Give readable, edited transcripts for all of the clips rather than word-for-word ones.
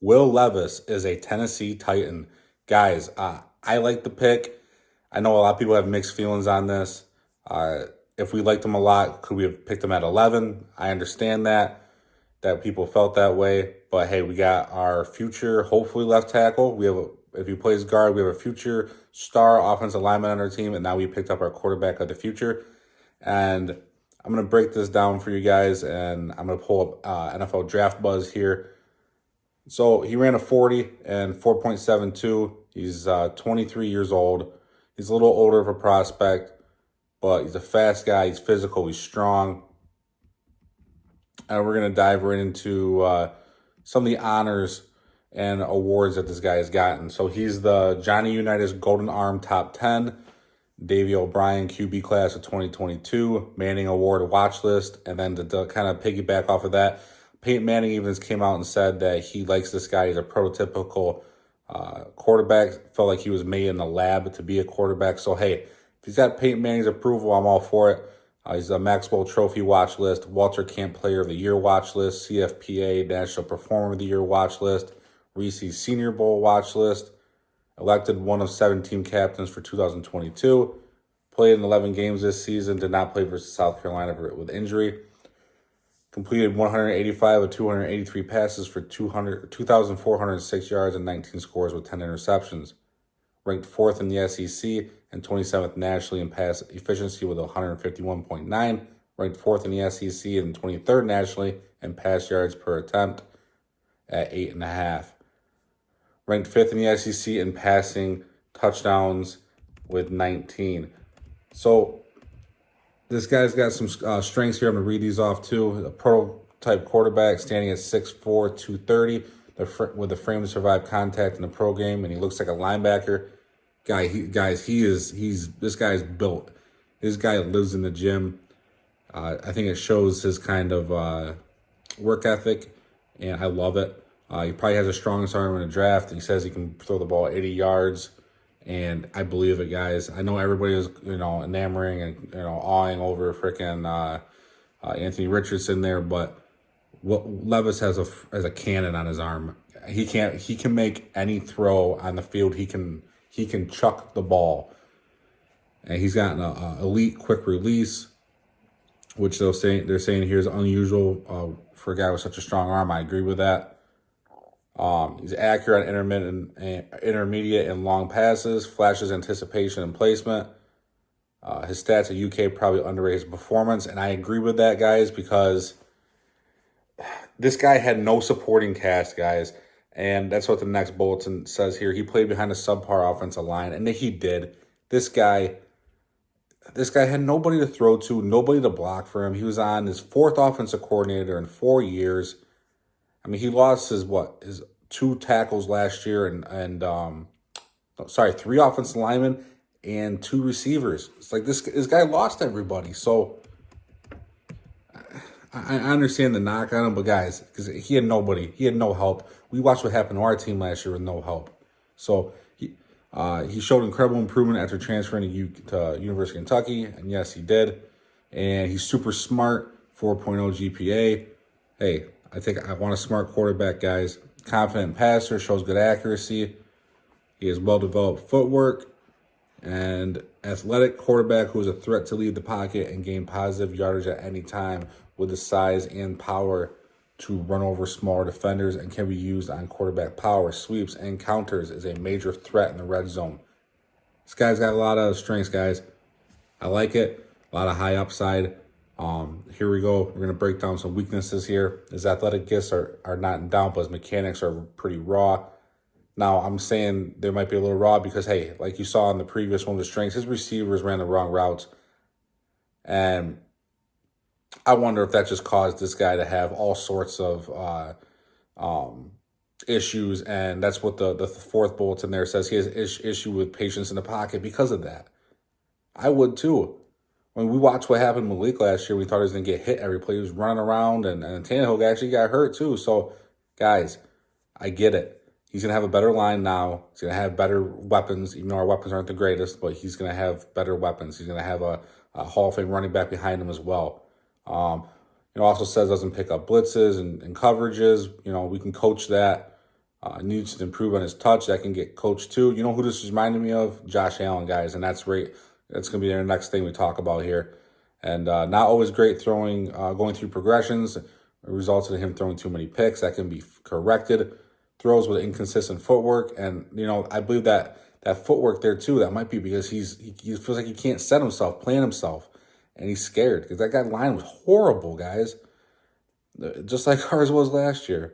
Will Levis is a Tennessee Titan. Guys, I like the pick. I know a lot of people have mixed feelings on this. Uh, if we liked him a lot, could we have picked him at 11? I understand that people felt that way. But hey, we got our future, hopefully left tackle. If he plays guard, we have a future star offensive lineman on our team, and now we picked up our quarterback of the future. And I'm gonna break this down for you guys, and I'm gonna pull up NFL Draft Buzz here. So he ran a 40 and 4.72. He's 23 years old. He's a little older of a prospect, but he's a fast guy. He's physical. He's strong. And we're going to dive right into some of the honors and awards that this guy has gotten. So he's the Johnny Unitas Golden Arm Top 10, Davey O'Brien QB class of 2022, Manning Award watch list, and then to kind of piggyback off of that, Peyton Manning even came out and said that he likes this guy. He's a prototypical quarterback. Felt like he was made in the lab to be a quarterback. So, hey, if he's got Peyton Manning's approval, I'm all for it. He's a Maxwell Trophy watch list, Walter Camp Player of the Year watch list, CFPA National Performer of the Year watch list, Reese's Senior Bowl watch list, elected one of 7 team captains for 2022, played in 11 games this season, did not play versus South Carolina with injury, completed 185 of 283 passes for 2,406 yards and 19 scores with 10 interceptions. Ranked 4th in the SEC and 27th nationally in pass efficiency with 151.9. Ranked 4th in the SEC and 23rd nationally in pass yards per attempt at 8.5. Ranked 5th in the SEC in passing touchdowns with 19. So this guy's got some strengths here. I'm going to read these off too. A prototype quarterback standing at 6'4", 230 with a frame to survive contact in the pro game, and he looks like a linebacker. This guy's built. This guy lives in the gym. I think it shows his kind of work ethic, and I love it. He probably has the strongest arm in the draft. He says he can throw the ball 80 yards, and I believe it, guys. I know everybody is, enamoring and awing over freaking Anthony Richardson there, but what Levis has a cannon on his arm. He can make any throw on the field. He can chuck the ball, and he's got an elite quick release, which they're saying here is unusual for a guy with such a strong arm. I agree with that. He's accurate on intermediate and long passes, flashes anticipation and placement. His stats at UK probably underrate his performance, and I agree with that, guys, because this guy had no supporting cast, guys, and that's what the next bulletin says here. He played behind a subpar offensive line, and he did. This guy had nobody to throw to, nobody to block for him. He was on his 4th offensive coordinator in 4 years. I mean, he lost his 2 tackles last year and 3 offensive linemen and 2 receivers. It's like this guy lost everybody. So I understand the knock on him, but guys, because he had nobody, he had no help. We watched what happened to our team last year with no help. So he showed incredible improvement after transferring to University of Kentucky, and yes, he did. And he's super smart, 4.0 GPA. Hey, I want a smart quarterback, guys. Confident passer, shows good accuracy. He has well-developed footwork and athletic quarterback who is a threat to lead the pocket and gain positive yardage at any time with the size and power to run over smaller defenders and can be used on quarterback power, sweeps, and counters as a major threat in the red zone. This guy's got a lot of strengths, guys. I like it. A lot of high upside. Here we go. We're going to break down some weaknesses here. His athletic gifts are not in doubt, but his mechanics are pretty raw. Now, I'm saying there might be a little raw because, hey, like you saw in the previous one, the strengths, his receivers ran the wrong routes. And I wonder if that just caused this guy to have all sorts of issues. And that's what the 4th bulletin there says. He has issue with patience in the pocket because of that. I would too. When we watched what happened with Malik last year, we thought he was going to get hit every play. He was running around, and Tannehill actually got hurt too. So, guys, I get it. He's going to have a better line now. He's going to have better weapons, even though our weapons aren't the greatest, but he's going to have better weapons. He's going to have a Hall of Fame running back behind him as well. Also says doesn't pick up blitzes and coverages. We can coach that. Needs to improve on his touch. That can get coached too. You know who this reminded me of? Josh Allen, guys, and that's right. That's going to be our next thing we talk about here. And not always great throwing, going through progressions. It resulted in him throwing too many picks. That can be corrected. Throws with inconsistent footwork, and I believe that footwork there too. That might be because he feels like he can't set himself, plan himself, and he's scared because that guy line was horrible, guys. Just like ours was last year.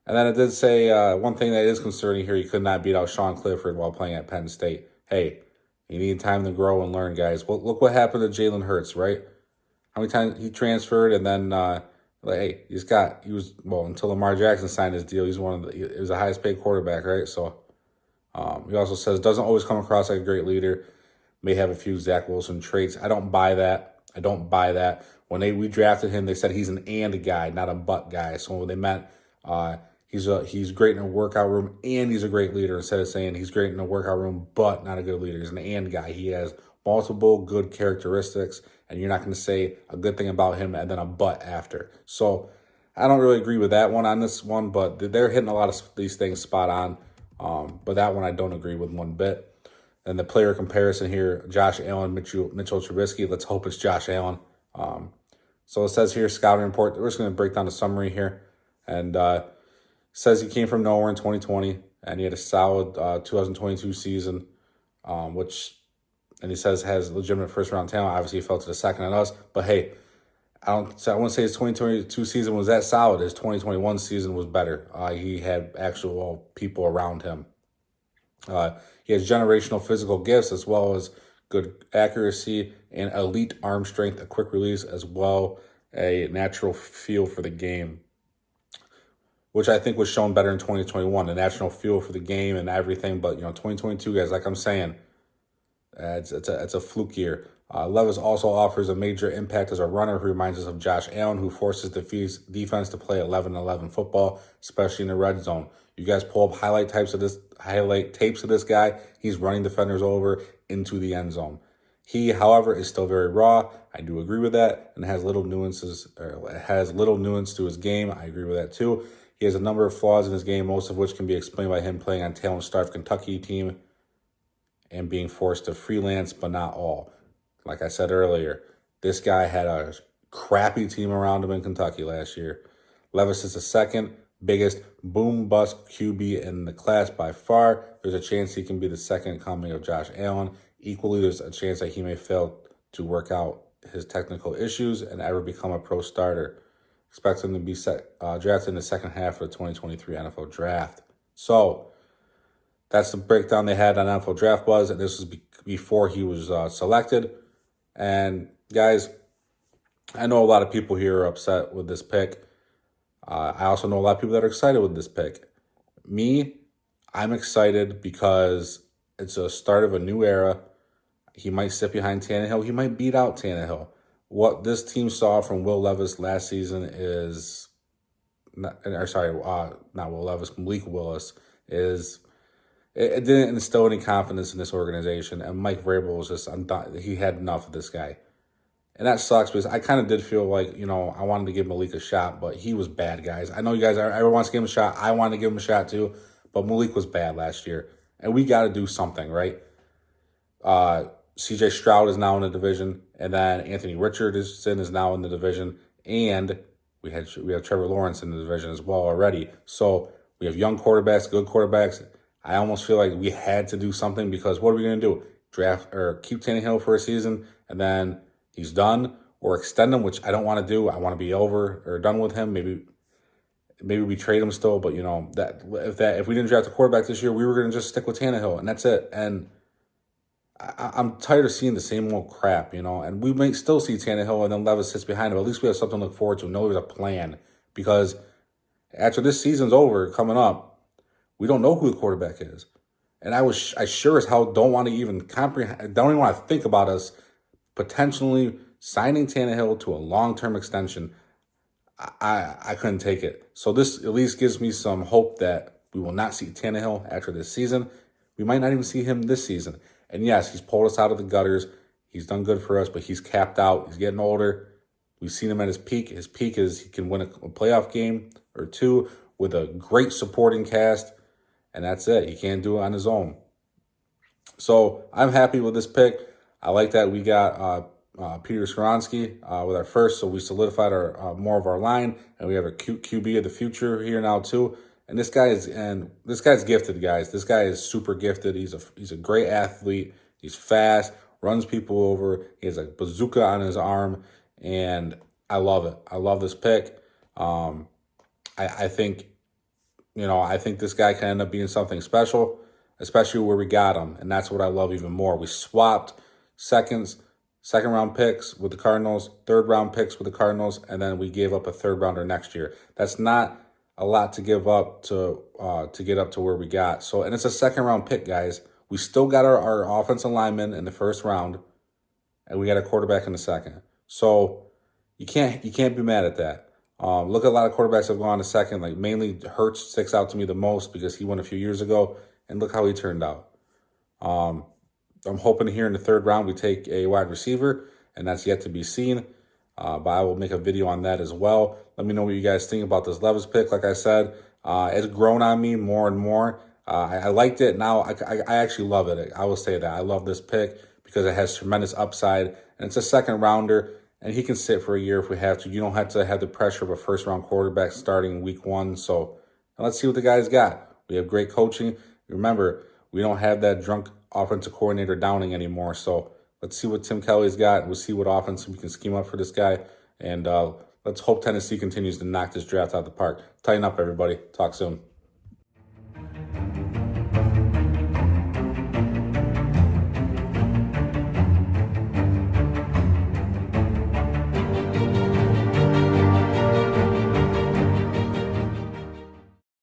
And then it did say one thing that is concerning here: he could not beat out Sean Clifford while playing at Penn State. Hey, you need time to grow and learn, guys. Well, look what happened to Jalen Hurts, right? How many times he transferred, and then until Lamar Jackson signed his deal, he was the highest paid quarterback, right? So he also says doesn't always come across like a great leader. May have a few Zach Wilson traits. I don't buy that. When we drafted him, they said he's an and guy, not a but guy. So when they meant he's great in a workout room and he's a great leader, instead of saying he's great in a workout room but not a good leader. He's an and guy. He has multiple good characteristics, and you're not going to say a good thing about him and then a but after. So I don't really agree with that one on this one, but they're hitting a lot of these things spot on. But that one I don't agree with one bit. And the player comparison here: Josh Allen, Mitchell Trubisky. Let's hope it's Josh Allen. So it says here, scouting report. We're just going to break down the summary here. And says he came from nowhere in 2020, and he had a solid 2022 season, and he says has legitimate first-round talent. Obviously, he fell to the second on us. But hey, I wouldn't say his 2022 season was that solid. His 2021 season was better. He had actual people around him. He has generational physical gifts as well as good accuracy and elite arm strength, a quick release, as well a natural feel for the game, which I think was shown better in 2021, the natural feel for the game and everything. But 2022, guys, like I'm saying, it's a fluke year. Levis also offers a major impact as a runner who reminds us of Josh Allen, who forces the defense to play 11-11 football, especially in the red zone. You guys pull up highlight tapes of this guy. He's running defenders over into the end zone. He, however, is still very raw. I do agree with that, and has little nuance to his game. I agree with that too. He has a number of flaws in his game, most of which can be explained by him playing on talent-starved Kentucky team and being forced to freelance, but not all. Like I said earlier, this guy had a crappy team around him in Kentucky last year. Levis is the second biggest boom-bust QB in the class by far. There's a chance he can be the second coming of Josh Allen. Equally, there's a chance that he may fail to work out his technical issues and ever become a pro starter. Expect him to be drafted in the second half of the 2023 NFL Draft. So that's the breakdown they had on NFL Draft Buzz, and this was before he was selected. And guys, I know a lot of people here are upset with this pick. I also know a lot of people that are excited with this pick. Me, I'm excited because it's a start of a new era. He might sit behind Tannehill. He might beat out Tannehill. What this team saw from Will Levis last season is, not Will Levis, Malik Willis, is it didn't instill any confidence in this organization. And Mike Vrabel was just, he had enough of this guy. And that sucks because I kind of did feel like, I wanted to give Malik a shot, but he was bad, guys. I know you guys, everyone wants to give him a shot. I wanted to give him a shot too, but Malik was bad last year. And we got to do something, right? CJ Stroud is now in the division, and then Anthony Richardson is now in the division, and we have Trevor Lawrence in the division as well already. So we have young quarterbacks, good quarterbacks. I almost feel like we had to do something because what are we going to do? Draft or keep Tannehill for a season, and then he's done, or extend him, which I don't want to do. I want to be over or done with him. Maybe we trade him still, but if we didn't draft a quarterback this year, we were going to just stick with Tannehill, and that's it. And I'm tired of seeing the same old crap, and we may still see Tannehill and then Levis sits behind him. At least we have something to look forward to. Know there's a plan, because after this season's over, coming up, we don't know who the quarterback is. And I sure as hell don't want to even comprehend, don't even want to think about us potentially signing Tannehill to a long-term extension. I couldn't take it. So this at least gives me some hope that we will not see Tannehill after this season. We might not even see him this season. And yes, he's pulled us out of the gutters. He's done good for us, but he's capped out. He's getting older. We've seen him at his peak. His peak is he can win a playoff game or two, with a great supporting cast, and that's it. He can't do it on his own. So I'm happy with this pick. I like that we got Peter Skoronski with our first, so we solidified our more of our line, and we have a QB of the future here now too. And this guy's gifted, guys. This guy is super gifted. He's a great athlete. He's fast, runs people over. He has a bazooka on his arm, and I love it. I love this pick. I think, I think this guy can end up being something special, especially where we got him, and that's what I love even more. We swapped second round picks with the Cardinals, third round picks with the Cardinals, and then we gave up a third rounder next year. That's not a lot to give up to get up to where we got. So, and it's a second round pick, guys. We still got our offensive lineman in the first round, and we got a quarterback in the second. So you can't be mad at that. Look at a lot of quarterbacks that have gone to second. Like mainly Hurts sticks out to me the most because he won a few years ago, and look how he turned out. I'm hoping here in the third round we take a wide receiver, and that's yet to be seen. But I will make a video on that as well. Let me know what you guys think about this Levis pick. Like I said, it's grown on me more and more. I liked it. Now I actually love it. I will say that. I love this pick because it has tremendous upside, and it's a second rounder, and he can sit for a year if we have to. You don't have to have the pressure of a first-round quarterback starting in week one. So let's see what the guy's got. We have great coaching. Remember, we don't have that drunk offensive coordinator Downing anymore. So let's see what Tim Kelly's got. We'll see what offense we can scheme up for this guy. And let's hope Tennessee continues to knock this draft out of the park. Tighten up, everybody. Talk soon.